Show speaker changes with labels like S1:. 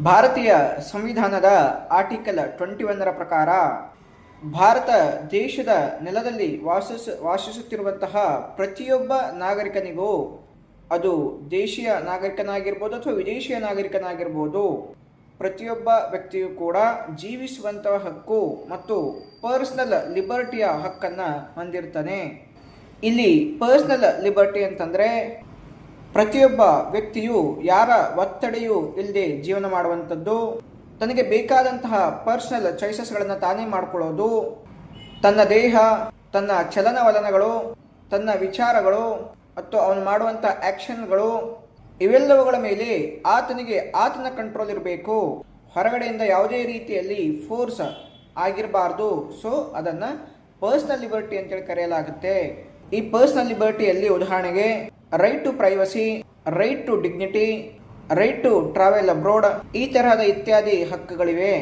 S1: ಭಾರತೀಯ ಸಂವಿಧಾನದ ಆರ್ಟಿಕಲ್ 21ರ ಪ್ರಕಾರ ಭಾರತ ದೇಶದ ನೆಲದಲ್ಲಿ ವಾಸಿಸುತ್ತಿರುವಂತಹ ಪ್ರತಿಯೊಬ್ಬ ನಾಗರಿಕನಿಗೂ, ಅದು ದೇಶೀಯ ನಾಗರಿಕನಾಗಿರ್ಬೋದು ಅಥವಾ ವಿದೇಶಿಯ ನಾಗರಿಕನಾಗಿರ್ಬೋದು, ಪ್ರತಿಯೊಬ್ಬ ವ್ಯಕ್ತಿಯೂ ಕೂಡ ಜೀವಿಸುವಂತಹ ಹಕ್ಕು ಮತ್ತು ಪರ್ಸನಲ್ ಲಿಬರ್ಟಿಯ ಹಕ್ಕನ್ನು ಹೊಂದಿರ್ತಾನೆ. ಇಲ್ಲಿ ಪರ್ಸನಲ್ ಲಿಬರ್ಟಿ ಅಂತಂದರೆ ಪ್ರತಿಯೊಬ್ಬ ವ್ಯಕ್ತಿಯು ಯಾರ ಒತ್ತಡೆಯೂ ಇಲ್ಲದೆ ಜೀವನ ಮಾಡುವಂಥದ್ದು, ತನಗೆ ಬೇಕಾದಂತಹ ಪರ್ಸನಲ್ ಚಾಯ್ಸಸ್ಗಳನ್ನು ತಾನೇ ಮಾಡಿಕೊಳ್ಳೋದು, ತನ್ನ ದೇಹ, ತನ್ನ ಚಲನವಲನಗಳು, ತನ್ನ ವಿಚಾರಗಳು ಮತ್ತು ಅವನು ಮಾಡುವಂಥ ಆ್ಯಕ್ಷನ್ಗಳು ಇವೆಲ್ಲವುಗಳ ಮೇಲೆ ಆತನ ಕಂಟ್ರೋಲ್ ಇರಬೇಕು. ಹೊರಗಡೆಯಿಂದ ಯಾವುದೇ ರೀತಿಯಲ್ಲಿ ಫೋರ್ಸ್ ಆಗಿರಬಾರ್ದು. ಸೊ ಅದನ್ನು ಪರ್ಸನಲ್ ಲಿಬರ್ಟಿ ಅಂತೇಳಿ ಕರೆಯಲಾಗುತ್ತೆ. ಈ ಪರ್ಸನಲ್ ಲಿಬರ್ಟಿಯಲ್ಲಿ ಉದಾಹರಣೆಗೆ right to privacy, right to dignity, right to travel abroad, ಈ ತರಹದ ಇತ್ಯಾದಿ ಹಕ್ಕುಗಳಿವೆ.